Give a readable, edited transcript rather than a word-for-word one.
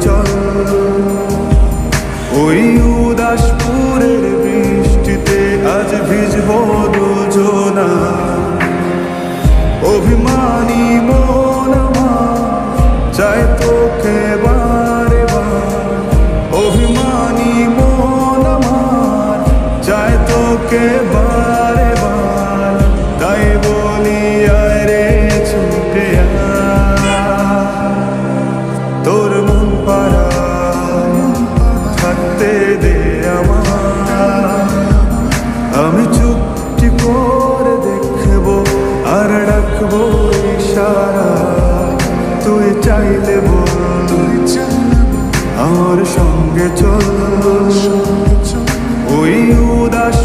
চল। ওই উদাসপুরের বৃষ্টিতে আজ ভিজবো দুজনা। অভিমানী মন আমার চায় তোকে বারে বার। অভিমানী মন আমার চায় তোকে বারে বার। তাই বলি আয় রে ছুটে আয়, তোর মন পাড়ায় থাকতে দে আমার। আমি চুপটি করে দেখবো আর রাখবো ইশারা। তুই চাইলে বল, আমার সঙ্গে চল। ওই উদাস